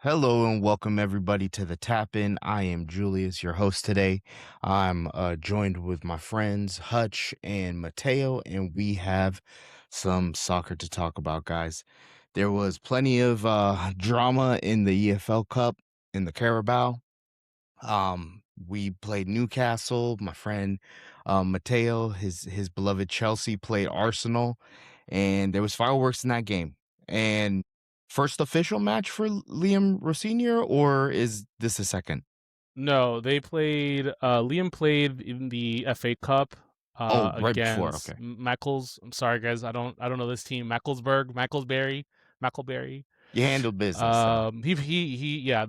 Hello and welcome everybody to the Tap In. I am Julius, your host today. I'm joined with my friends Hutch and Mateo, and we have some soccer to talk about, guys. There was plenty of drama in the EFL Cup in the Carabao. We played Newcastle. My friend Mateo, his beloved Chelsea played Arsenal, and there was fireworks in that game. And first official match for Liam Rosenior, or is this the second? No, they played. Liam played in the FA Cup Oh, right before. against Okay, Mackles. I'm sorry, guys. I don't know this team. Mackleberry. you handled business though. Yeah.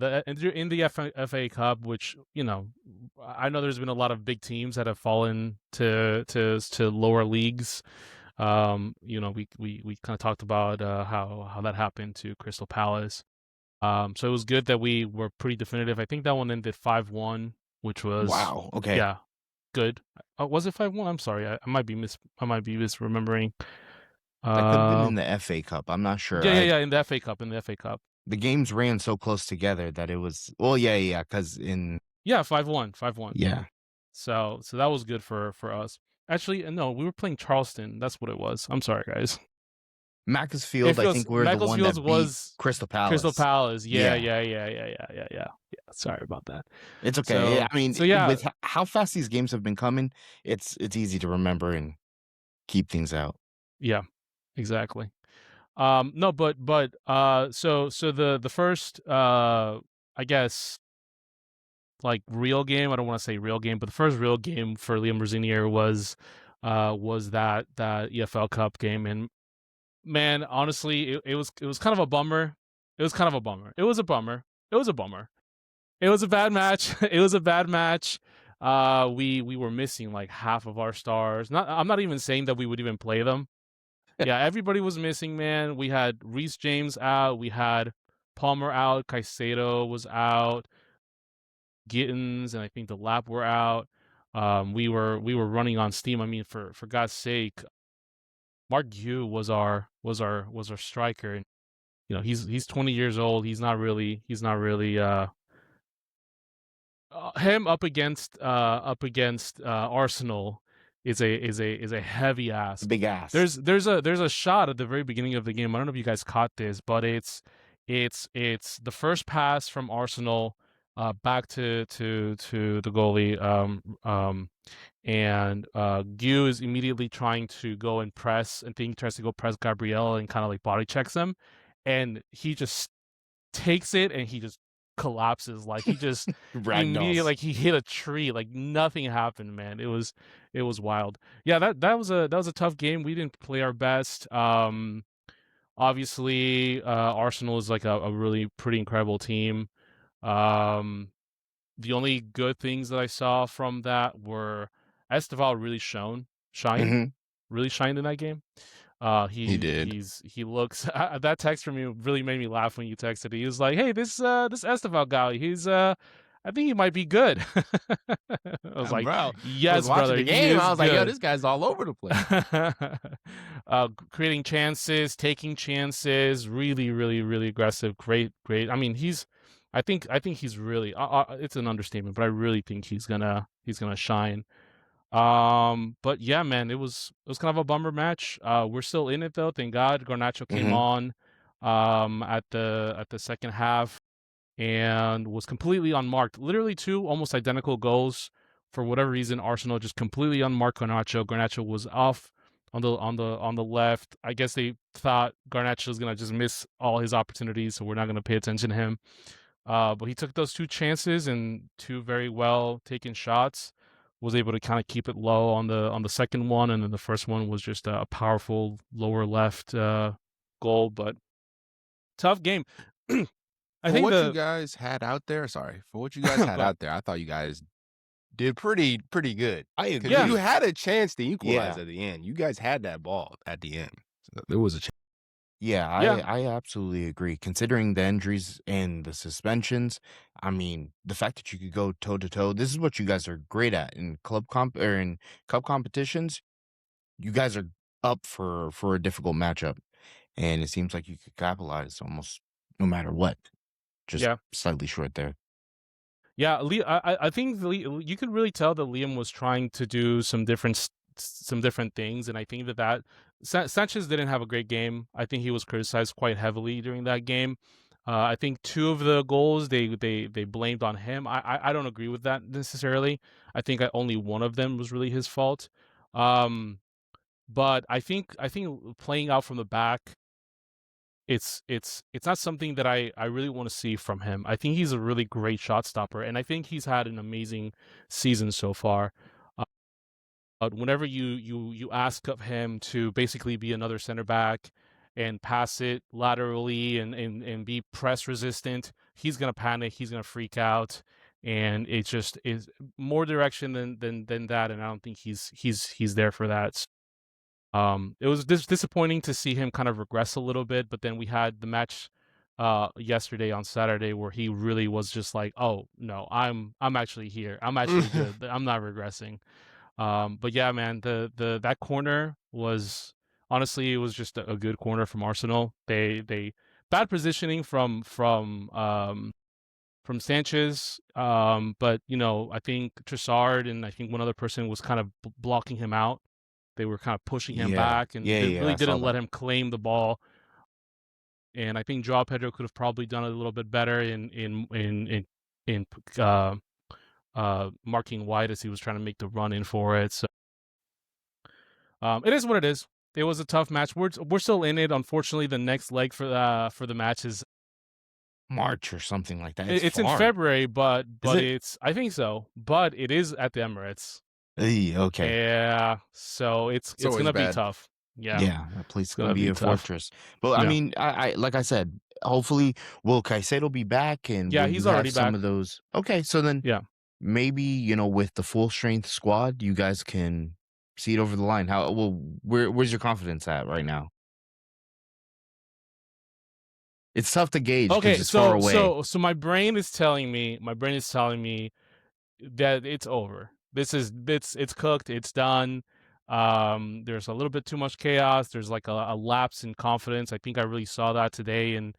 In the FA Cup, which I know there's been a lot of big teams that have fallen to lower leagues. We kind of talked about how that happened to Crystal Palace. So it was good that we were pretty definitive. I think that one ended 5-1, which was, Wow. Okay, yeah, good. Was it 5-1? I'm sorry. I might be misremembering. that could have been in Um the FA Cup. I'm not sure. yeah, yeah, yeah, in the FA Cup. The games ran so close together that it was. Well, yeah, because in Yeah, 5-1, 5-1. yeah. So that was good for us. Actually, no, we were playing Charleston. That's what it was. I'm sorry, guys. It Macclesfield, I feels think we're the one Macclesfield that beat was Crystal Crystal Palace. Palace. Yeah, Yeah, yeah, yeah, yeah, yeah, yeah, yeah. Yeah. Sorry about that. it's okay. So I mean, so yeah, with how fast these games have been coming, it's easy to remember and keep things out. yeah, exactly. No, so the first I guess like real game, I don't want to say real game, but the first real game for Liam Rosenior was that EFL Cup game. And man, honestly, it was kind of a bummer. It was kind of a bummer. It was a bummer. It was a bummer. It was a bad match. It was a bad match. We were missing like half of our stars. I'm not even saying that we would even play them. Yeah, everybody was missing, man. We had Reece James out. We had Palmer out. Caicedo was out. Gittins and I think the Lap were out. We were running on steam. I mean, for God's sake, Mark Gue was our striker, and he's 20 years old. He's not really him up against Arsenal is a heavy A ask. big ask. There's a shot at the very beginning of the game. I don't know if you guys caught this, but it's the first pass from Arsenal back to the goalie, and Gue is immediately trying to go and press, and think he tries to go press Gabriel and kind of like body checks him, and he just takes it and he just collapses. Like he just immediately, Ragdolls. like he hit a tree. Like nothing happened, man. It was wild. Yeah, that was a tough game. We didn't play our best. Obviously, Arsenal is like a really pretty incredible team. Um, the only good things that I saw from that were Esteval really shined, Hmm. really shined in that game. He He did. he's he looks that text from you really made me laugh when you texted. He was like, "Hey, this Esteval guy, I think he might be good." I was like, Bro, I was "Yes, watching brother, the he game. I is was like, yo, good." this guy's all over the place. Creating chances, taking chances, really, really, really aggressive. Great, great. I mean, I think he's really. It's an understatement, but I really think he's gonna shine. But yeah, man, it was kind of a bummer match. We're still in it though. Thank God, Garnacho came Hmm. on, at the second half and was completely unmarked. Literally two almost identical goals. For whatever reason, Arsenal just completely unmarked Garnacho. Garnacho was off on the left. I guess they thought Garnacho was gonna just miss all his opportunities, so we're not gonna pay attention to him. But he took those two chances and two very well taken shots. Was able to kind of keep it low on the second one, and then the first one was just a powerful lower left goal. But tough game. I For think what you the guys had out there, sorry, for what you guys had but out there, I thought you guys did pretty good I because yeah, you agree. had a chance to equalize Yeah, at the end. You guys had that ball at the end. So there was a chance. yeah, yeah, I absolutely agree. Considering the injuries and the suspensions, I mean, the fact that you could go toe to toe, this is what you guys are great at in club comp or in cup competitions. You guys are up for a difficult matchup, and it seems like you could capitalize almost no matter what. just Yeah. slightly short there. Yeah, I think you could really tell that Liam was trying to do some different things, and I think that Sanchez didn't have a great game. I think he was criticized quite heavily during that game. I think two of the goals they blamed on him. I don't agree with that necessarily. I think only one of them was really his fault. Um, but I think playing out from the back, it's not something that I really want to see from him. I think he's a really great shot stopper, and I think he's had an amazing season so far. But whenever you ask of him to basically be another center back and pass it laterally and be press resistant, he's gonna panic, he's gonna freak out, and it just is more direction than that. And I don't think he's there for that. It was disappointing to see him kind of regress a little bit, but then we had the match yesterday on Saturday where he really was just like, "Oh no, I'm actually here. I'm actually good. I'm not regressing." But yeah, man, the that corner was honestly it was just a good corner from Arsenal. They bad positioning from Sanchez, but you know I think Trossard and I think one other person was kind of blocking him out. They were kind of pushing him Yeah, back, and yeah, they yeah. really I saw didn't let that. him claim the ball. And I think Joao Pedro could have probably done it a little bit better in marking wide as he was trying to make the run in for it. So it is what it is. It was a tough match. We're still in it. Unfortunately, the next leg for the match is March or something like that. It's it's in far. February, but Is it? it's I think so, but it is at the Emirates. Okay. Yeah, so It's it's always gonna be bad. tough. Yeah, Yeah, that place is it's gonna gonna be be a tough. fortress. But I Yeah, mean, I like I said, hopefully, will Caicedo be back, and yeah, will you he's have already some back. of those? Okay, so then Yeah. maybe with the full strength squad, you guys can see it over the line. How well? Where's your confidence at right now? It's tough to gauge because Okay, it's far away. so my brain is telling me that it's over. It's cooked, it's done. There's a little bit too much chaos. There's like a lapse in confidence. I think I really saw that today in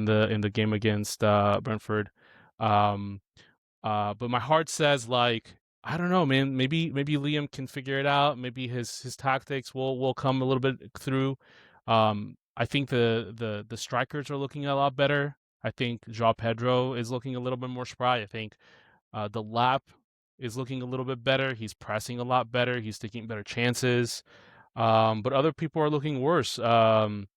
the game against Brentford. Um, but my heart says like I don't know, man. Maybe Liam can figure it out. Maybe his tactics will come a little bit through. I think the strikers are looking a lot better. I think Joao Pedro is looking a little bit more spry. I think the lap is looking a little bit better. He's pressing a lot better. He's taking better chances. But other people are looking worse. Cucurella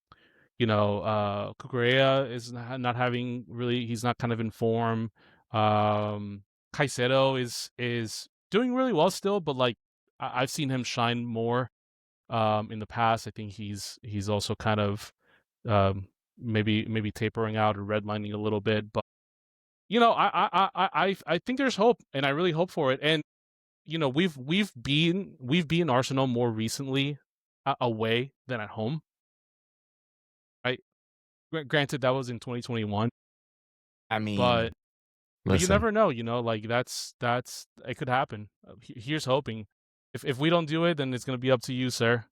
is not having really. He's not kind of in form. Um, Caicedo is doing really well still, but like I've seen him shine more in the past. I think he's also kind of um, maybe tapering out or redlining a little bit. But I think there's hope, and I really hope for it. And we've been Arsenal more recently away than at home. Right? Granted, that was in 2021, I but mean, you listen. never know. Like that's it could happen. Here's hoping. If we don't do it, then it's gonna be up to you, sir.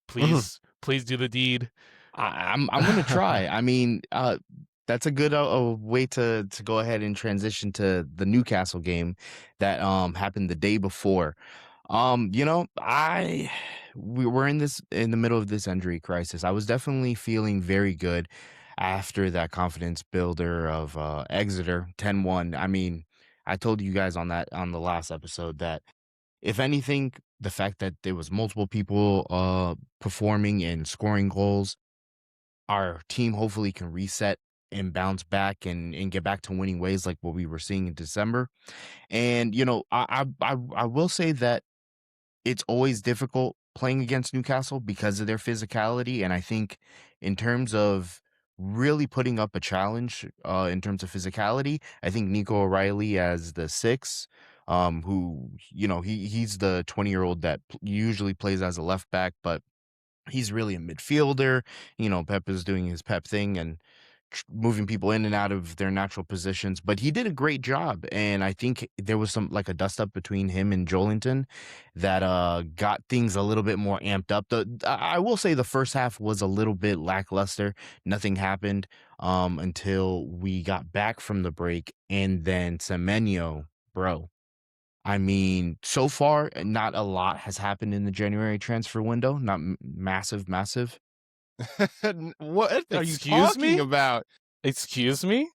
Please do the deed. I'm gonna try. I mean, that's a good way to go ahead and transition to the Newcastle game that happened the day before. We were in the middle of this injury crisis. I was definitely feeling very good after that confidence builder of Exeter 10-1. I mean, I told you guys on the last episode that if anything, the fact that there was multiple people performing and scoring goals, our team hopefully can reset and bounce back and get back to winning ways like what we were seeing in December. And I will say that it's always difficult playing against Newcastle because of their physicality, and I think in terms of really putting up a challenge, in terms of physicality, I think Nico O'Reilly as the 6, who, he's the 20-year-old that usually plays as a left back, but he's really a midfielder. Pep is doing his Pep thing, and moving people in and out of their natural positions, but he did a great job. And I think there was some like a dust up between him and Jolinton that got things a little bit more amped up. I will say the first half was a little bit lackluster. Nothing happened until we got back from the break, and then Semenyo, bro. I mean, so far, not a lot has happened in the January transfer window. Not massive, massive. What are you Excuse talking me? about? Excuse me?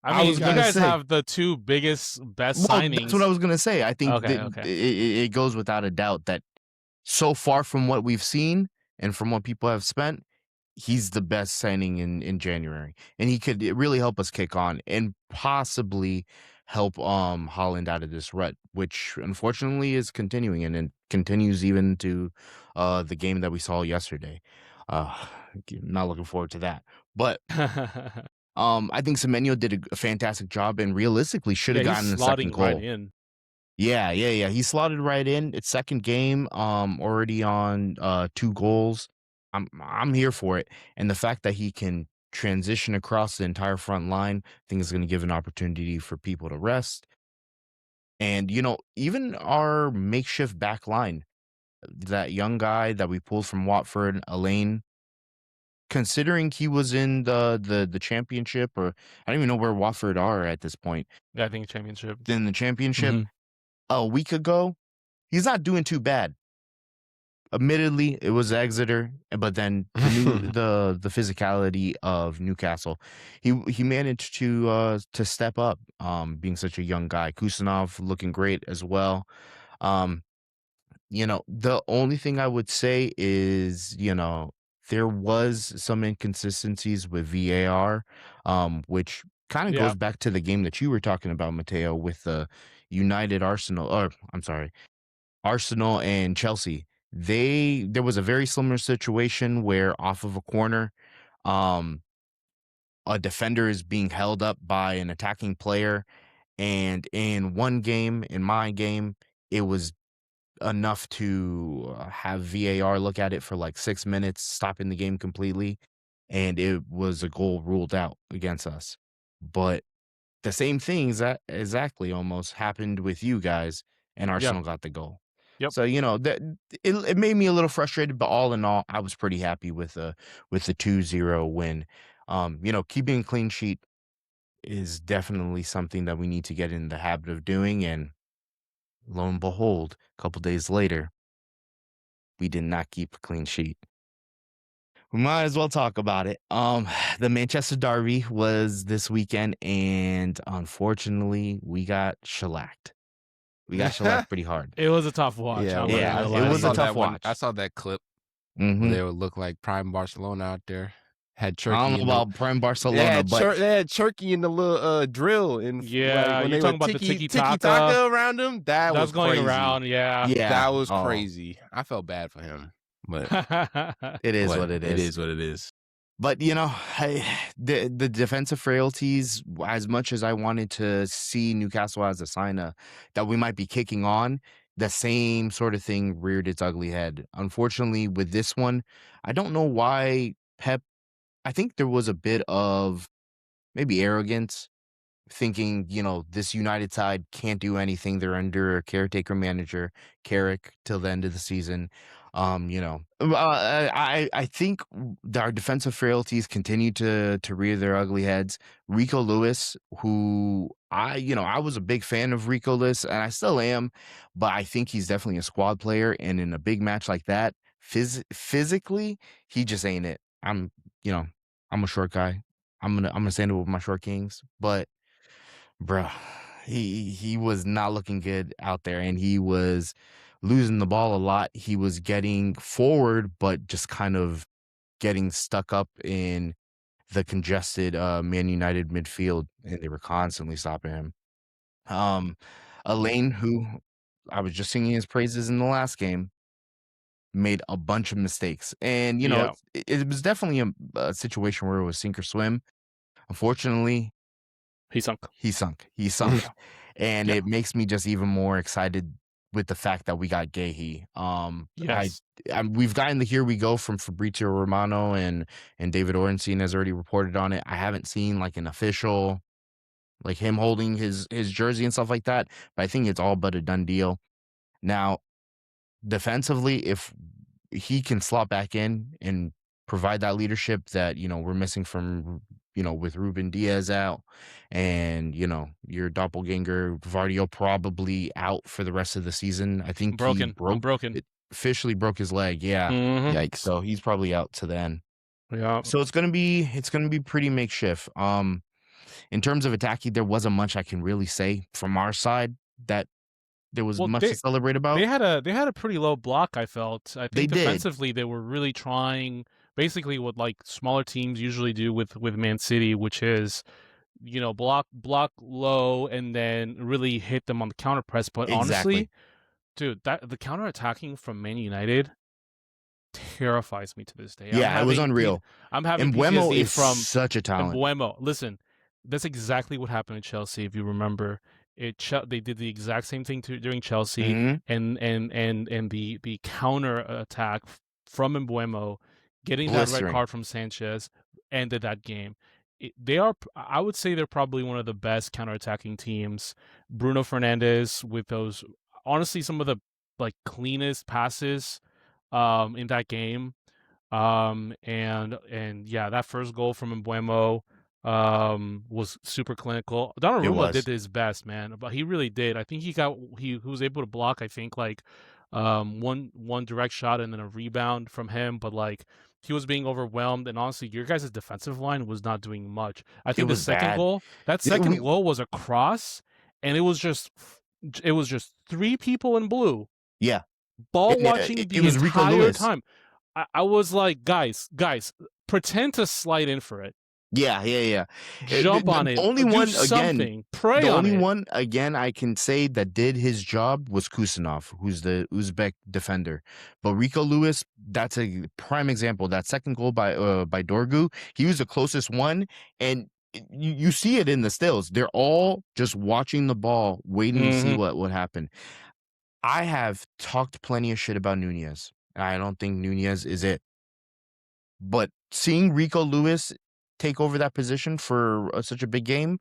I I mean, was you gonna guys say- have the two best Well, signings. that's what I was gonna say. I think Okay, that okay. it goes without a doubt that so far from what we've seen and from what people have spent, he's the best signing in January, and he could really help us kick on and possibly help Holland out of this rut, which unfortunately is continuing and continues even to the game that we saw yesterday. Uh, not looking forward to that, but I think Semenyo did a fantastic job and realistically should Yeah, have he's gotten the second slotting right goal. in. Yeah. He slotted right in. It's second game, already on 2 goals. I'm here for it. And the fact that he can transition across the entire front line, I think is going to give an opportunity for people to rest. And even our makeshift back line, that young guy that we pulled from Watford, Elaine, considering he was in the championship, or I don't even know where Watford are at this point. Yeah, I think championship. In the championship Mhm. a week ago, he's not doing too bad. Admittedly, it was Exeter, but then the physicality of Newcastle, he managed to step up, being such a young guy. Kusanov looking great as well. Um, the only thing I would say is, there was some inconsistencies with VAR, which kind of Yeah. goes back to the game that you were talking about, Mateo, with the United Arsenal, or I'm sorry, Arsenal and Chelsea. There was a very similar situation where off of a corner, um, a defender is being held up by an attacking player, and in one game, in my game, it was enough to have VAR look at it for like 6 minutes, stopping the game completely, and it was a goal ruled out against us. But the same thing exactly almost happened with you guys, and Yeah. Arsenal got the goal. Yep. So that it made me a little frustrated, but all in all, I was pretty happy with the 2-0 win. Keeping a clean sheet is definitely something that we need to get in the habit of doing, and lo and behold, a couple days later, we did not keep a clean sheet. We might as well talk about it. The Manchester Derby was this weekend, and unfortunately, we got shellacked. We got shellacked pretty hard. It was a tough watch. Yeah, I'm well, not gonna it lie was to a you. tough watch. I saw that clip Mhm. where they would look like prime Barcelona out there. Had I don't Turkey know in the about prime Barcelona, but they had Turkey in the little drill, and Yeah, when you're they talking were about the tiki tiki-taka taka around him. That that's was going crazy. around. Yeah. yeah, That was oh, crazy. I felt bad for him, but it is what it is. It is what it is. But the defensive frailties, as much as I wanted to see Newcastle as a sign that we might be kicking on, the same sort of thing reared its ugly head. Unfortunately, with this one, I don't know why Pep. I think there was a bit of maybe arrogance, thinking, this United side can't do anything. They're under a caretaker manager, Carrick, till the end of the season. I think our defensive frailties continue to rear their ugly heads. Rico Lewis, who I was a big fan of Rico Lewis, and I still am, but I think he's definitely a squad player, and in a big match like that, physically, he just ain't it. I'm a short guy. I'm gonna stand up with my short kings, but bruh, he was not looking good out there, and he was losing the ball a lot. He was getting forward, but just kind of getting stuck up in the congested Man United midfield, and they were constantly stopping him. Elaine, who I was just singing his praises in the last game, made a bunch of mistakes, and Yeah. it was definitely a situation where it was sink or swim. Unfortunately, He sunk. he sunk. And Yeah. it makes me just even more excited with the fact that we got Gahey. Yes. We've gotten the here we go from Fabrizio Romano and David Orenstein has already reported on it. I haven't seen like an official, like him holding his jersey and stuff like that, but I think it's all but a done deal. Now, defensively, if he can slot back in and provide that leadership that, we're missing from, with Ruben Diaz out and, your doppelganger Vardio probably out for the rest of the season. I think I'm broken. officially broke his leg. Yeah. Mhm. Yikes. So he's probably out to then. Yeah. So it's gonna be pretty makeshift. In terms of attacking, there wasn't much I can really say from our side that there was Well, much to celebrate about. they had a pretty low block, I felt. I They think did. defensively they were really trying basically what like smaller teams usually do with Man City, which is block low and then really hit them on the counter press. But Exactly. honestly, dude, that the counter attacking from Man United terrifies me to this day. Yeah, it was unreal. I'm having Mbeumo PTSD is from such a talent. Mbeumo. Listen, that's exactly what happened at Chelsea. If you remember, they did the exact same thing during Chelsea, Mhm. and the counter attack from Mbeumo, getting that red Blistering. card from Sanchez, ended that game. I would say they're probably one of the best counterattacking teams. Bruno Fernandes with those, honestly, some of the like cleanest passes in that game. And yeah, that first goal from Mbeumo was super clinical. Donnarumma did his best, man, but he really did. I think he was able to block, I think, like one direct shot and then a rebound from him, but like he was being overwhelmed, and honestly your guys' defensive line was not doing much. I think the second goal was a cross, and it was just three people in blue. Yeah. Ball watching it the was Rico entire Lewis. time. I was like, guys, pretend to slide in for it. Yeah. Jump on it. Only do one something. again. Pray the on only it. one again I can say that did his job was Kusanov, who's the Uzbek defender. But Rico Lewis, that's a prime example. That second goal by Dorgu, he was the closest one, and you see it in the stills. They're all just watching the ball, waiting to see what would happen. I have talked plenty of shit about Nunez. I don't think Nunez is it. But seeing Rico Lewis take over that position for such a big game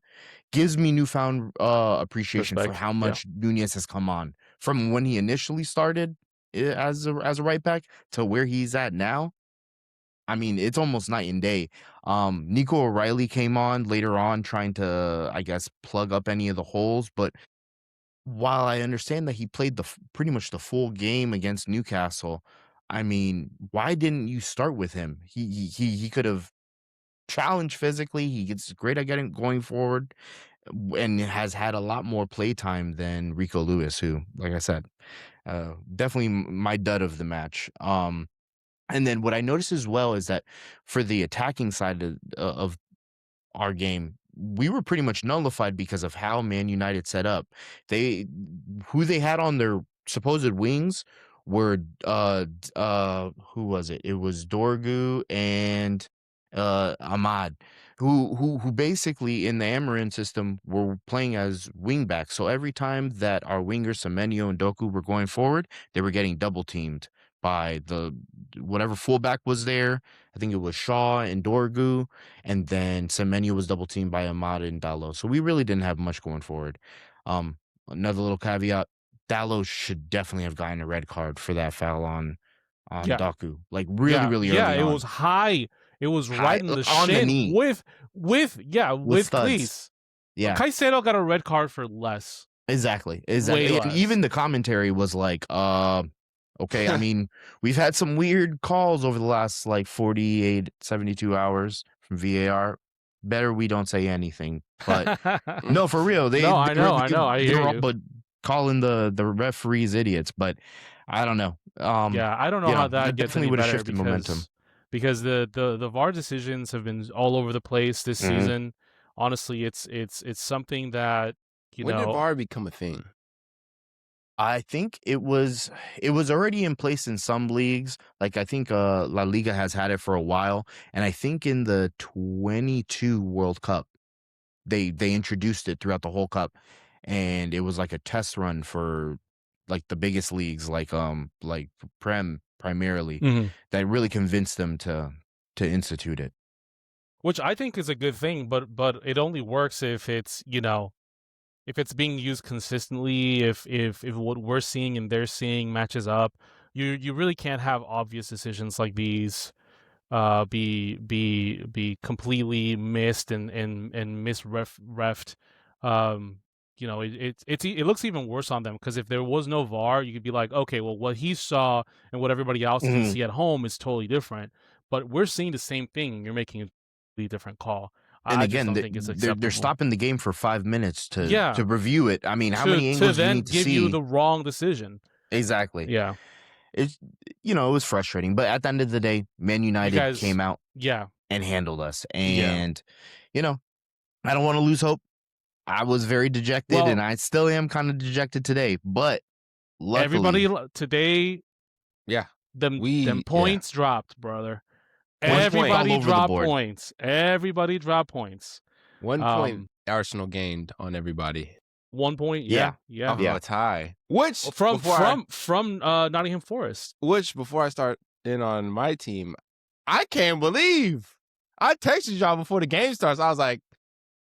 gives me newfound appreciation Respect. for how much Nunez has come on from when he initially started as a right back to where he's at now. I mean, it's almost night and day. Nico O'Reilly came on later on trying to, I guess, plug up any of the holes, but while I understand that he played pretty much the full game against Newcastle, I mean, why didn't you start with him? He could have challenged physically. He gets great at getting going forward, and has had a lot more play time than Rico Lewis, who, like I said, definitely my dud of the match. And then what I noticed as well is that for the attacking side of our game, we were pretty much nullified because of how Man United set up. Who they had on their supposed wings were who was it? It was Dorgu and Ahmad, who basically in the Amarin system were playing as wingbacks. So every time that our wingers Semenyo and Doku were going forward, they were getting double teamed by the whatever fullback was there. I think it was Shaw and Dorgu, and then Semenyo was double teamed by Ahmad and Dalot. So we really didn't have much going forward. Another little caveat: Dalot should definitely have gotten a red card for that foul on Doku. Like really early it on. was high. It was High, right in the on the shin knee. with studs. cleats. Yeah. Caicedo got a red card for less. Exactly. Way And less. even the commentary was like, okay, I mean, we've had some weird calls over the last like 48, 72 hours from VAR. Better we don't say anything. But no, for real. I know. I hear all you. but calling the referees idiots, but I don't know. Yeah, I don't know how that gets definitely any would have better shifted momentum. because the VAR decisions have been all over the place this season. Honestly, it's something that when did VAR become a thing? I think it was already in place in some leagues. Like I think La Liga has had it for a while, and I think in the 22 World Cup they introduced it throughout the whole cup, and it was like a test run for the biggest leagues, like primarily, Mhm. that really convinced them to institute it. Which I think is a good thing, but it only works if it's, if it's being used consistently, if what we're seeing and they're seeing matches up. You really can't have obvious decisions like these be completely missed and misrefed. It looks even worse on them, because if there was no VAR, you could be like, okay, well, what he saw and what everybody else can Mhm. see at home is totally different. But we're seeing the same thing. You're making a completely different call. And I just again, don't think it's they're acceptable. stopping the game for 5 minutes to Yeah, review it. I mean, how to many angles do you then need to give you see? the wrong decision. Exactly. Yeah, It's it was frustrating, but at the end of the day, Man you United guys. came out Yeah, and handled us. yeah. And I don't want to lose hope. I was very dejected, and Well, I still am kind of dejected today. But luckily, everybody today, Yeah. them We points dropped, brother. points dropped all Everybody over the dropped board. points. Everybody dropped points. 1 point Arsenal gained on everybody. 1 point. Yeah. Yeah. Off of a tie. Which From before Nottingham Forest. before I start in on my team, I can't believe I texted y'all before the game starts. I was like,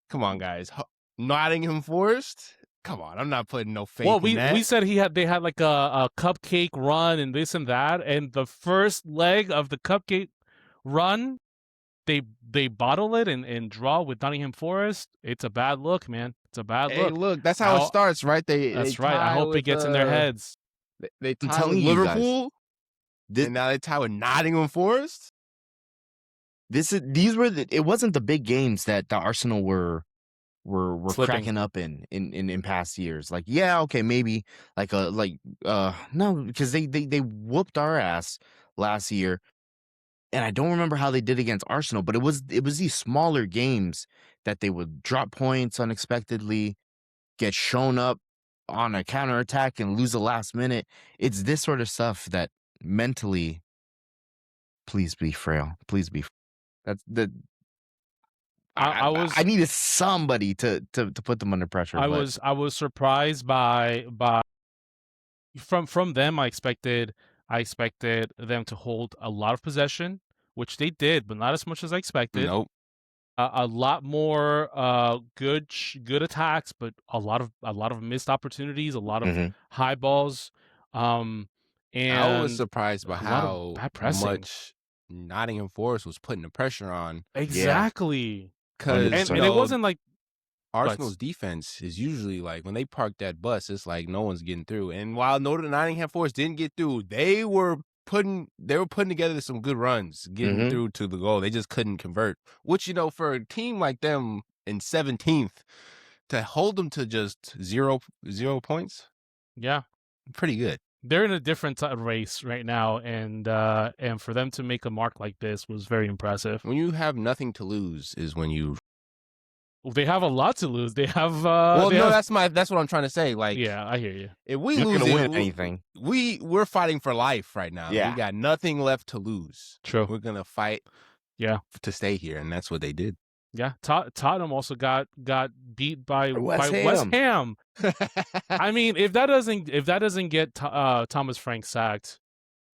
"Come on, guys, Nottingham Forest. Come on, I'm not putting no faith Well, in that." we said they had like a cupcake run and this and that, and the first leg of the cupcake run, they bottle it and draw with Nottingham Forest. It's a bad look, man. It's a bad Hey, look. look, that's how it starts, right? That's right. I hope it gets in their heads. They I'm tie telling with you guys, Liverpool, and now they tie with Nottingham Forest. It wasn't the big games that the Arsenal were Slipping. cracking up in past years. Like, yeah, okay, maybe no, because they whooped our ass last year. And I don't remember how they did against Arsenal, but it was these smaller games that they would drop points unexpectedly, get shown up on a counterattack and lose the last minute. It's this sort of stuff that mentally, please be frail. Please be. That's the. I needed somebody to put them under pressure. I was surprised by from them. I expected them to hold a lot of possession, which they did, but not as much as I expected. Nope. A lot more good attacks, but a lot of missed opportunities, a lot of high balls. And I was surprised by a lot of how bad pressing. much Nottingham Forest was putting the pressure on. Exactly. Because and it wasn't like Arsenal's defense is usually like, when they park that bus, it's like no one's getting through. And while Nottingham Forest didn't get through, they were putting together some good runs, getting through to the goal. They just couldn't convert. Which, for a team like them in 17th, to hold them to just zero points, yeah, pretty good. They're in a different race right now, and for them to make a mark like this was very impressive. When you have nothing to lose is when you. They have a lot to lose. They have. That's what I'm trying to say. Like, yeah, I hear you. If we You're lose, gonna win anything. We're fighting for life right now. Yeah. We got nothing left to lose. True. We're gonna fight. Yeah. To stay here, and that's what they did. Yeah, Tottenham also got beat by West Ham. I mean, if that doesn't get Thomas Frank sacked,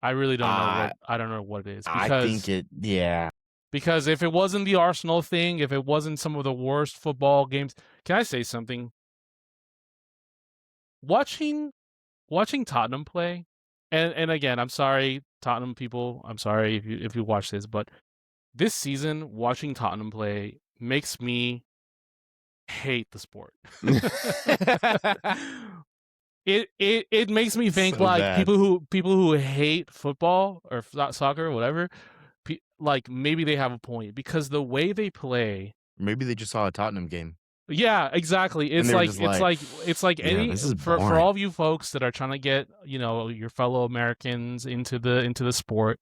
I really don't know I don't know what it is. Because, I think it. Yeah. Because if it wasn't the Arsenal thing, if it wasn't some of the worst football games, can I say something? Watching Tottenham play, and again, I'm sorry, Tottenham people. I'm sorry if you watch this, but this season, watching Tottenham play makes me hate the sport. It makes me think So like bad. people who hate football or soccer or whatever, like maybe they have a point, because the way they play. Maybe they just saw a Tottenham game. Yeah, exactly. It's like any this is for boring. all of you folks that are trying to get your fellow Americans into the sport.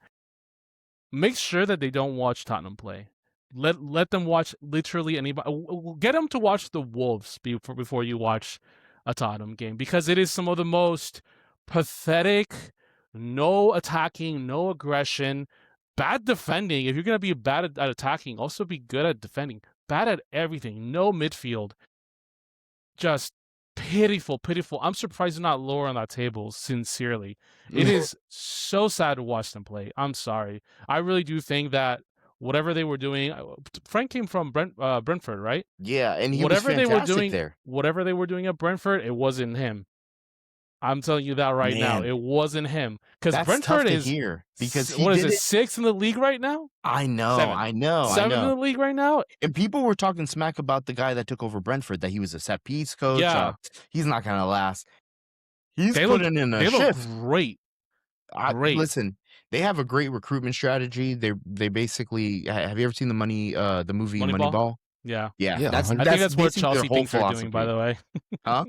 Make sure that they don't watch Tottenham play. Let them watch literally anybody. Get them to watch the Wolves before you watch a Tottenham game, because it is some of the most pathetic, no attacking, no aggression, bad defending. If you're gonna be bad at attacking, also be good at defending. Bad at everything. No midfield. Just pitiful. I'm surprised they're not lower on that table, sincerely. It is so sad to watch them play. I'm sorry. I really do think that whatever they were doing, Frank came from Brentford, right? Yeah, and he whatever was they were fantastic doing, there. Whatever they were doing at Brentford, it wasn't him. I'm telling you that right now. Man. It wasn't him. Because That's Brentford tough to is hear because he what is did it, it. 6th in the league right now? I know, Seven. I know, I 7th in know. the league right now? And people were talking smack about the guy that took over Brentford, that he was a set piece coach. Yeah. He's not gonna last. He's They putting in a They look shift. great. Great. Listen, they have a great recruitment strategy. They basically have you ever seen the movie Moneyball? Yeah. Yeah, Yeah, that's I think that's what basically their Chelsea whole thinks they're philosophy. doing, by the way. Huh?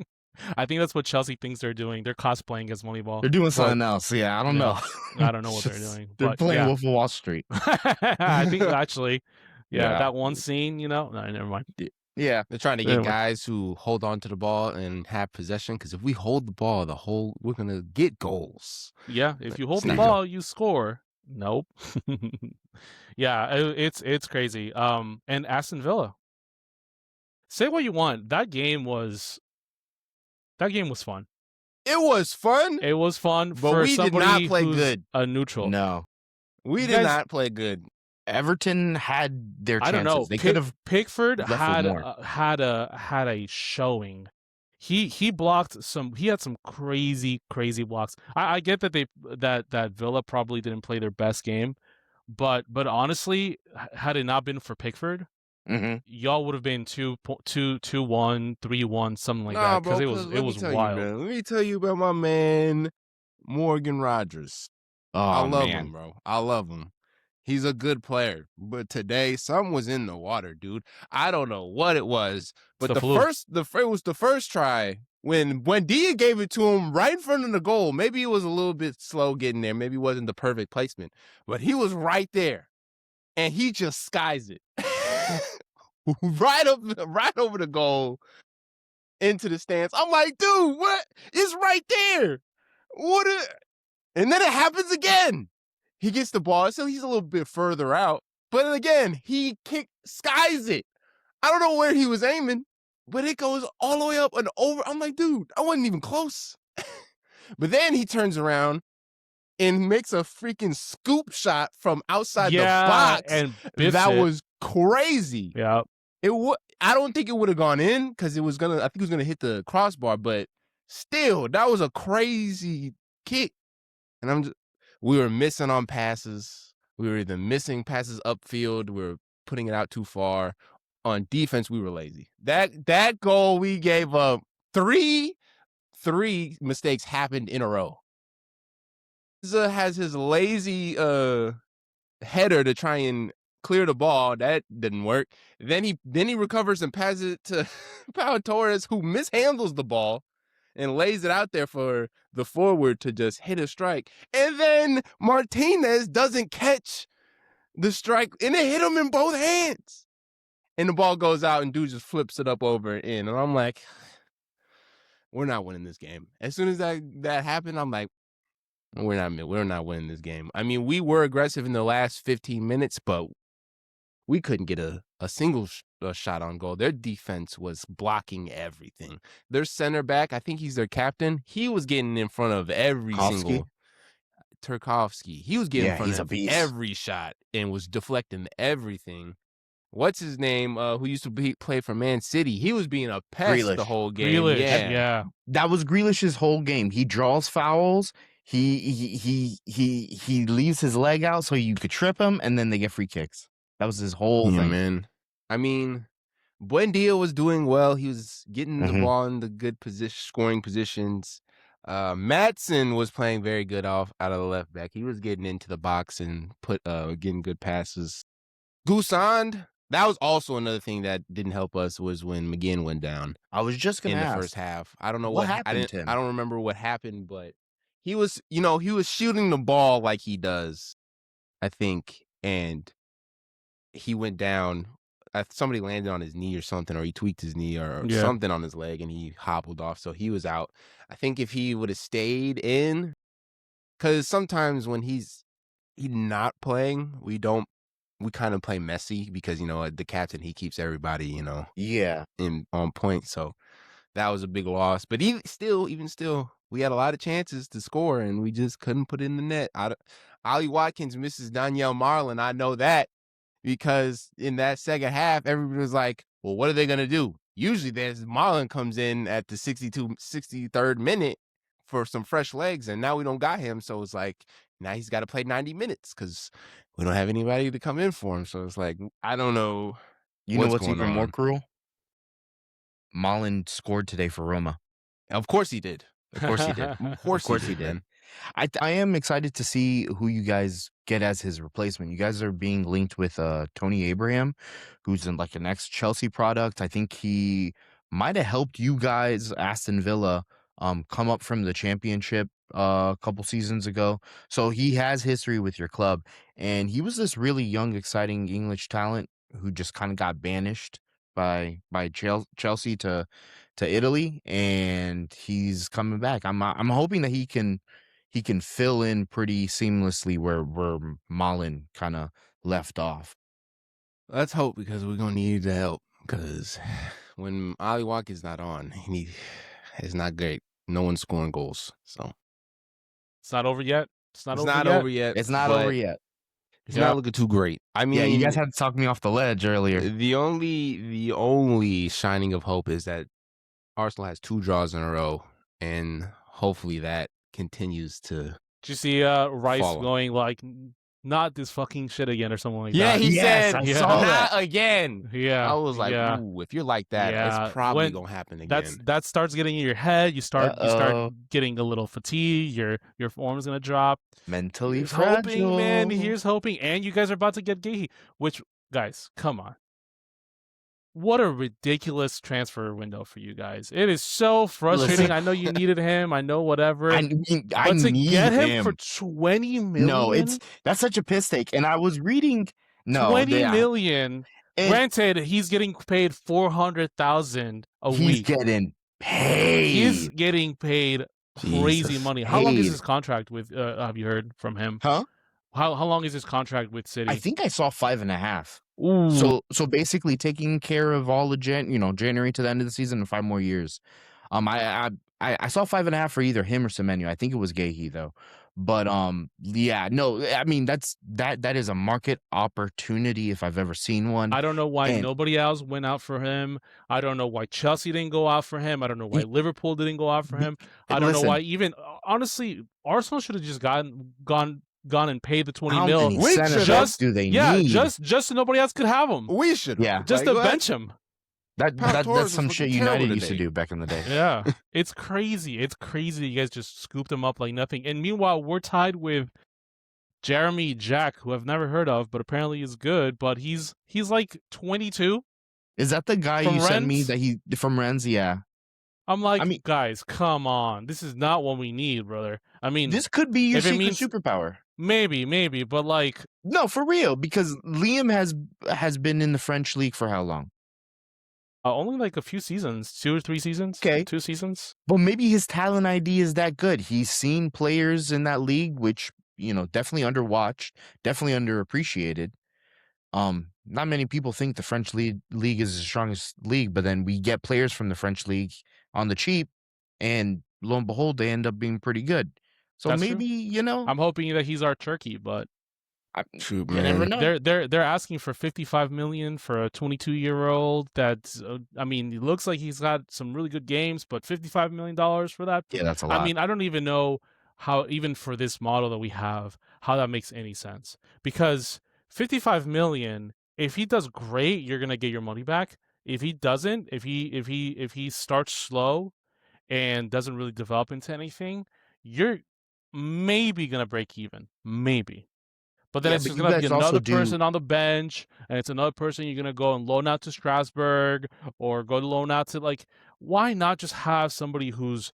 I think that's what Chelsea thinks they're doing. They're cosplaying as Moneyball. They're doing something else. Yeah, I don't know. I don't know what they're doing. They're But playing yeah. Wolf of Wall Street. I think actually, Yeah. that one scene, no, never mind. Yeah, They're trying to get Anyway. guys who hold on to the ball and have possession. Because if we hold the ball, we're gonna get goals. Yeah, if you hold It's the not ball, you score. Nope. Yeah, it's crazy. And Aston Villa. Say what you want. That game was fun. It was fun. It was fun, But for we did not somebody play who's good. a neutral. no. We You did guys- not play good. Everton had their chances. I don't know. They could have. Pickford left with had more. had a showing. He blocked some. He had some crazy blocks. I get that that Villa probably didn't play their best game, but honestly, had it not been for Pickford, y'all would have been 2-1, 3-1, something like that. Because it was wild. Let me tell you about my man Morgan Rogers. Oh, I love man. him, bro. I love him. He's a good player, but today something was in the water, dude. I don't know what it was, but the flu. it was the first try when Dia gave it to him right in front of the goal. Maybe he was a little bit slow getting there. Maybe it wasn't the perfect placement, but he was right there, and he just skies it right over the goal into the stands. I'm like, dude, what? It's right there. And then it happens again. He gets the ball, so he's a little bit further out. But then again, he skies it. I don't know where he was aiming, but it goes all the way up and over. I'm like, dude, I wasn't even close. But then he turns around and makes a freaking scoop shot from outside the box. And that was crazy. Yeah. I don't think it would have gone in because I think it was gonna hit the crossbar, but still, that was a crazy kick. And we were missing on passes. We were either missing passes upfield. We were putting it out too far. On defense, we were lazy. That goal we gave up, three mistakes happened in a row. Has his lazy header to try and clear the ball. That didn't work. Then he recovers and passes it to Pau Torres, who mishandles the ball and lays it out there for the forward to just hit a strike. And then Martinez doesn't catch the strike, and it hit him in both hands. And the ball goes out, and dude just flips it up over and in. And I'm like, we're not winning this game. As soon as that happened, I'm like, we're not winning this game. I mean, we were aggressive in the last 15 minutes, but we couldn't get a single shot on goal. Their defense was blocking everything. Their center back, I think he's their captain, he was getting in front of every single Turkovsky. He was getting in front of every shot and was deflecting everything. What's his name? Who used to play for Man City? He was being a pest the whole game. Yeah. That was Grealish's whole game. He draws fouls. He leaves his leg out so you could trip him, and then they get free kicks. That was his whole thing, man. I mean, Buendia was doing well. He was getting the ball in the good scoring positions. Maatsen was playing very good out of the left back. He was getting into the box and getting good passes. Gusand, that was also another thing that didn't help us, was when McGinn went down. I was just going to ask. In the first half. I don't know what happened to him. I don't remember what happened, but he was shooting the ball like he does, I think, and he went down. Somebody landed on his knee or something, or he tweaked his knee or something on his leg, and he hobbled off. So he was out. I think if he would have stayed in, because sometimes when he's not playing, we kind of play messy because, the captain, he keeps everybody, on point. So that was a big loss. But even still, we had a lot of chances to score, and we just couldn't put it in the net. Ollie Watkins misses Danielle Marlin. I know that because in that second half, everybody was like, well, what are they going to do? Usually Marlin comes in at the 63rd minute for some fresh legs, and now we don't got him. So it's like, now he's got to play 90 minutes because we don't have anybody to come in for him. So it's like, I don't know What's going even more on. cruel? Malin scored today for Roma. Of course he did. Of course he did. Of course he did, man. I am excited to see who you guys get as his replacement. You guys are being linked with Tony Abraham, who's in like an ex-Chelsea product. I think he might have helped you guys, Aston Villa, come up from the championship a couple seasons ago. So he has history with your club, and he was this really young, exciting English talent who just kind of got banished by Chelsea to Italy, and he's coming back. I'm hoping that he can fill in pretty seamlessly where Malin kind of left off. Let's hope, because we're gonna need the help. Because when Ollie Watkins not on, it's not great. No one's scoring goals, so it's not over yet. It's not over yet. It's not over yet. It's not looking too great. I mean, yeah, you guys had to talk me off the ledge earlier. The only shining of hope is that Arsenal has 2 draws in a row, and hopefully that continues to. Did you see Rice follow. Going like, not this fucking shit again or something like Yeah, that? he said, I saw not that. again. Yeah, I was like, yeah. ooh, if you're like that, it's probably gonna happen again. That starts getting in your head. You start getting a little fatigue. Your form's gonna drop. Mentally Here's fragile. hoping, man. Here's hoping. And you guys are about to get Gahey, which, guys, come on. What a ridiculous transfer window for you guys. It is so frustrating. Listen, I know you needed him. I know whatever. I need get him him for 20 million. No, that's such a piss take. And I was reading 20 million. Granted, he's getting paid 400,000 a week. He's getting paid. He's getting paid crazy money. How long is his contract with? Have you heard from him? Huh? How long is his contract with City? I think I saw 5.5. Ooh. So basically taking care of all of January to the end of the season and 5 more years. I saw 5.5 for either him or Semenyo. I think it was Gahey though. But yeah, no, I mean that is a market opportunity if I've ever seen one. I don't know why nobody else went out for him. I don't know why Chelsea didn't go out for him. I don't know why Liverpool didn't go out for him. I don't know why even honestly Arsenal should have just gone and paid the 20 mil. Do they need? Yeah, just so nobody else could have him. We should. Yeah, just to bench him. That's some shit United used to do back in the day. Yeah, it's crazy. It's crazy. You guys just scooped him up like nothing. And meanwhile, we're tied with Jeremy Jack, who I've never heard of, but apparently is good. But he's like 22. Is that the guy you sent me that from Rennes? Yeah. I'm like, guys, come on. This is not what we need, brother. I mean, this could be your secret superpower. Maybe, but like, no, for real, because Liam has been in the French league for how long? Only like a few seasons, 2 or 3 seasons. Okay, 2 seasons. Well, maybe his talent ID is that good. He's seen players in that league, which definitely underwatched, definitely underappreciated. Not many people think the French league is the strongest league, but then we get players from the French league on the cheap, and lo and behold, they end up being pretty good. So that's maybe true. I'm hoping that he's our Turkey, but you never know. They're asking for 55 million for a 22-year-old. That's I mean, it looks like he's got some really good games, but $55 million for that. Yeah, that's a lot. I mean, I don't even know how, even for this model that we have, how that makes any sense. Because 55 million, if he does great, you're gonna get your money back. If he doesn't, if he starts slow and doesn't really develop into anything, you're maybe gonna break even. Maybe. But then it's just going to be another person on the bench, and it's another person you're going to go and loan out to Strasbourg or go to loan out to, like, why not just have somebody who's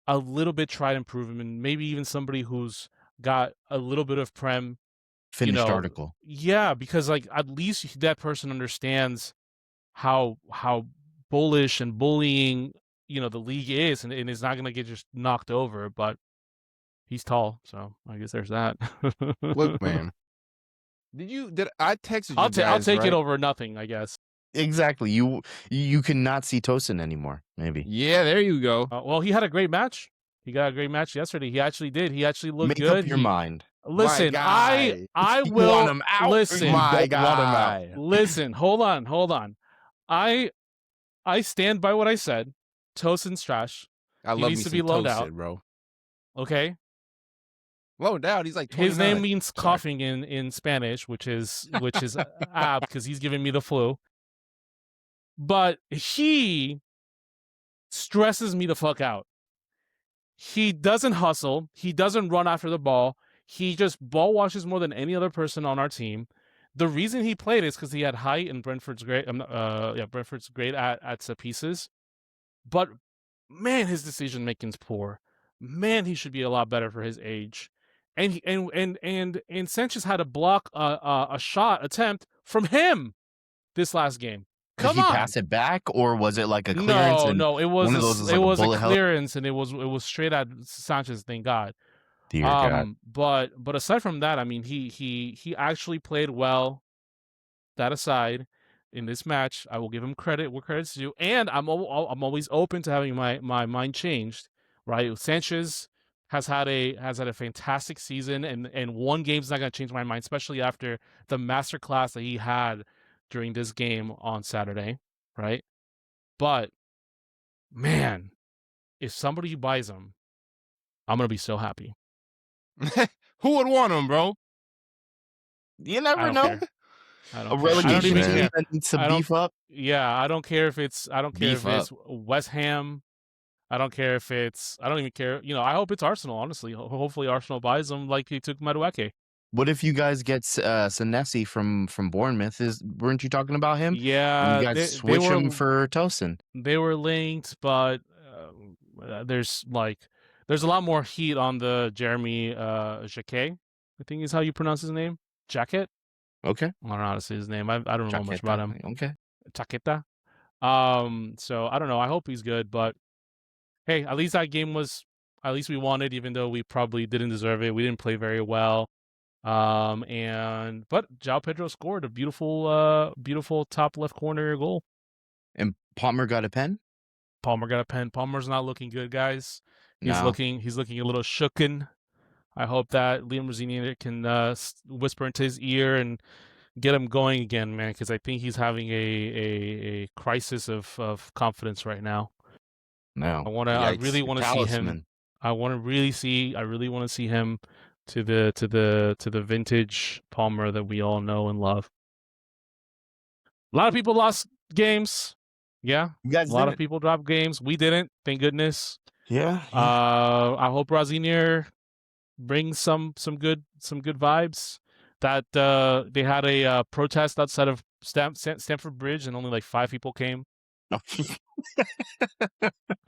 a little bit tried and proven, maybe even somebody who's got a little bit of finished article. Yeah, because, like, at least that person understands how bullish and bullying, the league is, and is not going to get just knocked over, but he's tall, so I guess there's that. Look, man. Did I texted you guys, I'll take right? it over nothing, I guess. Exactly. You cannot see Tosin anymore. Maybe Yeah, there you go. Well, he had a great match. He got a great match yesterday. He actually did. He actually looked make good. up your mind. Listen, guy. I You want will him out. listen. Or you My don't want him out. guy. Listen, hold on. I stand by what I said. Tosin's trash. I He love needs me to some be loaned Tosin, out. bro. Okay. Loaned out. He's like 29. His name means Sorry. coughing in Spanish, which is apt because he's giving me the flu. But he stresses me the fuck out. He doesn't hustle. He doesn't run after the ball. He just ball washes more than any other person on our team. The reason he played is because he had height and Brentford's great. Brentford's great at set pieces. But man, his decision making's poor. Man, he should be a lot better for his age. And Sanchez had to block a shot attempt from him this last game. Did he pass it back, or was it like a clearance? No, it was one of those was it like was a a bullet hell? clearance, and it was straight at Sanchez. Thank God. Dear God. But aside from that, I mean, he actually played well. That aside, in this match, I will give him credit where credit's due, and I'm always open to having my mind changed. Right, Sanchez has had a fantastic season, and one game's not going to change my mind, especially after the masterclass that he had during this game on Saturday. Right, but man, if somebody buys him, I'm gonna be so happy. Who would want him, bro? You I never don't know. care. I A don't care. I don't relegation even team care. that needs to I don't- beef up. Yeah, I don't care if it's Beef up. West Ham. I don't care if it's I don't even care. You know, I hope it's Arsenal, honestly. Hopefully Arsenal buys him like he took Madueke. What if you guys get Senesi from Bournemouth? Weren't you talking about him? And Yeah, you guys switch him for Tosin. They were linked, but there's a lot more heat on the Jeremy Jacquet, I think is how you pronounce his name. Jacket? Okay. I don't know how to say his name. I don't know much about him. Okay. Chaqueta. So I don't know. I hope he's good, but hey, at least that game was at least we won it, even though we probably didn't deserve it. We didn't play very well. But João Pedro scored a beautiful top left corner goal. And Palmer got a pen? Palmer got a pen. Palmer's not looking good, guys. He's No. looking a little shooken. I hope that Liam Rosenior can whisper into his ear and get him going again, man, because I think he's having a crisis of confidence right now. No. I really want to see him. I really want to see him to the vintage Palmer that we all know and love. A lot of people lost games. Yeah. You guys a lot of people dropped games. We didn't, thank goodness. Yeah. I hope Rosenior brings some good vibes. That they had a protest outside of Stamford Bridge and only like 5 people came. I'm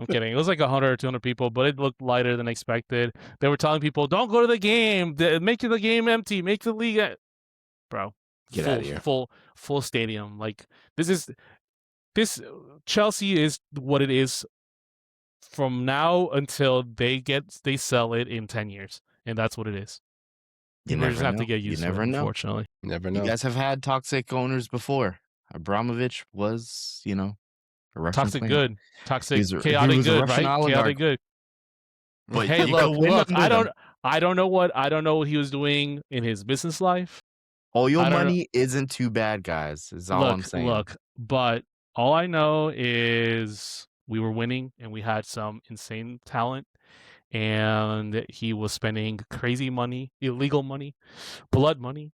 kidding. It was like 100 or 200 people, but it looked lighter than expected. They were telling people, "Don't go to the game. Make the game empty. Make the league." Bro, Get out of here. Full stadium. Like this Chelsea is what it is from now until they sell it in 10 years, and that's what it is. You We're never just have know. to get used you to never it, know. unfortunately. Never know. You guys have had toxic owners before. Abramovich was, a Russian Toxic player. good. Toxic He was chaotic a good, Russian right? oligarch. Chaotic good. But Hey, you could win look, under I don't know what he was doing in his business life. Oil money isn't too bad, guys, is all I'm saying. Look, but all I know is we were winning and we had some insane talent, and he was spending crazy money, illegal money, blood money.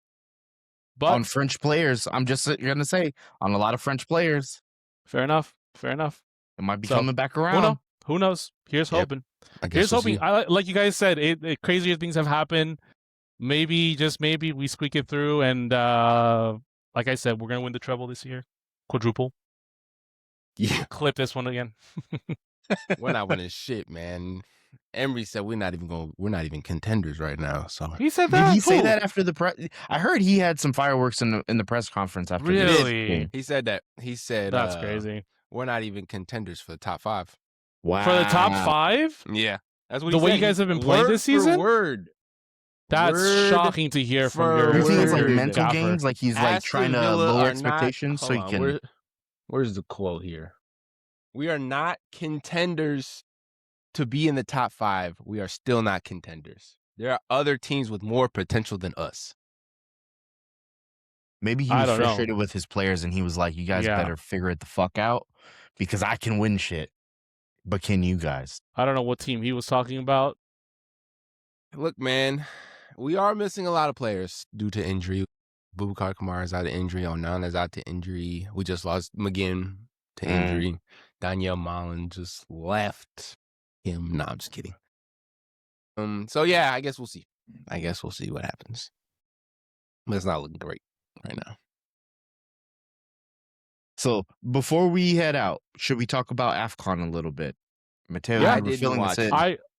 But on French players, I'm just going to say, on a lot of French players. Fair enough. It might be coming back around. Who knows? Here's hoping. Here's hoping. Like you guys said, crazier things have happened. Maybe, just maybe, we squeak it through, and like I said, we're gonna win the treble this year, quadruple. Yeah, clip this one again. We're not winning shit, man. Emery said we're not even contenders right now. So he said that. Did he say that after the press? I heard he had some fireworks in the press conference after. Really? He said that. He said that's crazy. We're not even contenders for the top 5. Wow. For the top 5? Yeah, that's what the he way said. you guys have been playing this season. That's shocking to hear from your. You think it's like word mental gaffer. games? Like he's like trying to lower expectations so he can. Where's the quote here? We are not contenders to be in the top 5. We are still not contenders. There are other teams with more potential than us. Maybe he I was don't know. frustrated with his players and he was like, you guys Yeah. better figure it the fuck out because I can win shit. But can you guys? I don't know what team he was talking about. Look, man, we are missing a lot of players due to injury. Boubacar Kamara is out of injury. Onana is out to injury. We just lost McGinn to injury. Daniel Malen just left him. No, I'm just kidding. So yeah, I guess we'll see. I guess we'll see what happens. But it's not looking great right now. So before we head out, should we talk about AFCON a little bit? Mateo, Yeah, I you were didn't filling watch us in.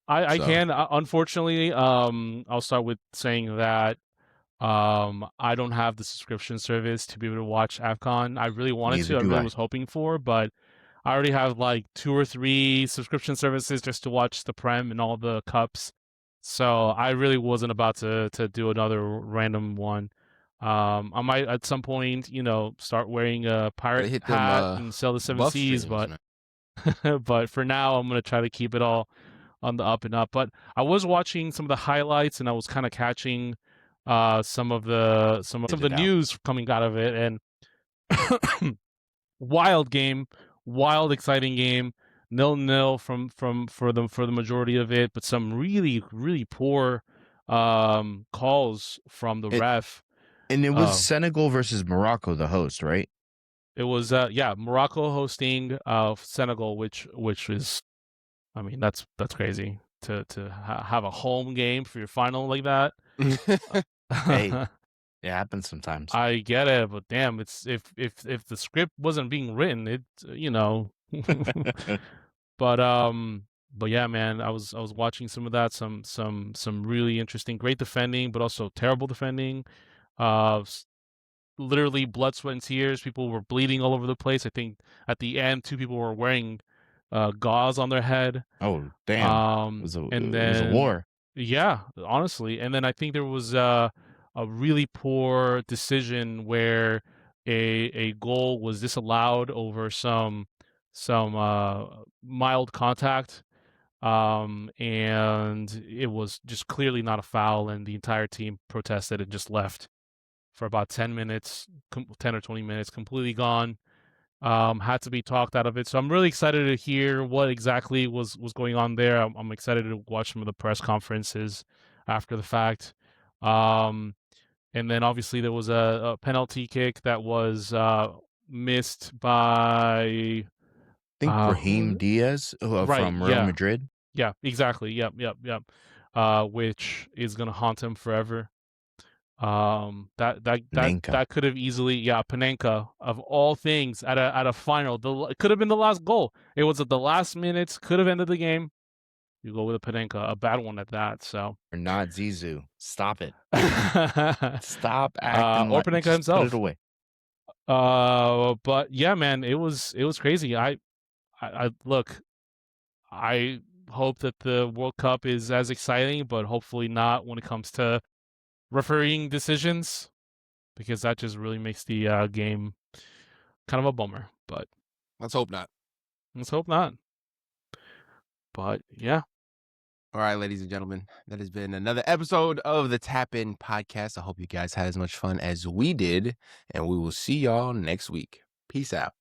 I So. can. Unfortunately, I'll start with saying that I don't have the subscription service to be able to watch AFCON. I really wanted Neither to. I do really I. was hoping for, but I already have like 2 or 3 subscription services just to watch the Prem and all the cups. So I really wasn't about to do another random one. I might at some point, start wearing a pirate hit them, hat and sell the 7 buff Seas, streams, but but for now, I'm gonna try to keep it all on the up and up. But I was watching some of the highlights, and I was kind of catching some of the news coming out of it, and wild game, wild exciting game, 0-0 for the majority of it, but some really really poor calls from the ref. And it was Senegal versus Morocco, the host, right? It was Morocco hosting Senegal, which is, I mean, that's crazy to have a home game for your final like that. Hey, it happens sometimes. I get it, but damn, it's if the script wasn't being written, it but yeah, man, I was watching some of that, some really interesting, great defending, but also terrible defending. Literally blood, sweat, and tears. People were bleeding all over the place. I think at the end, 2 people were wearing gauze on their head. Oh, damn. It was a war. Yeah, honestly. And then I think there was a really poor decision where a goal was disallowed over some mild contact. And it was just clearly not a foul, and the entire team protested and just left for about 10 minutes, 10 or 20 minutes, completely gone. Had to be talked out of it. So I'm really excited to hear what exactly was going on there. I'm excited to watch some of the press conferences after the fact. And then obviously there was a penalty kick that was missed by, I think Brahim Diaz from Real Madrid. Yeah, exactly. Yep. Which is gonna haunt him forever. That could have easily, Panenka, of all things, at a final, it could have been the last goal. It was at the last minutes, could have ended the game. You go with a Panenka, a bad one at that. So or not Zizou. Stop it. Stop acting or Panenka himself. Put it away. But yeah, man, it was crazy. I look, I hope that the World Cup is as exciting, but hopefully not when it comes to refereeing decisions, because that just really makes the game kind of a bummer. But let's hope not. But yeah. All right, ladies and gentlemen, that has been another episode of the Tap In Podcast. I hope you guys had as much fun as we did, and we will see y'all next week. Peace out.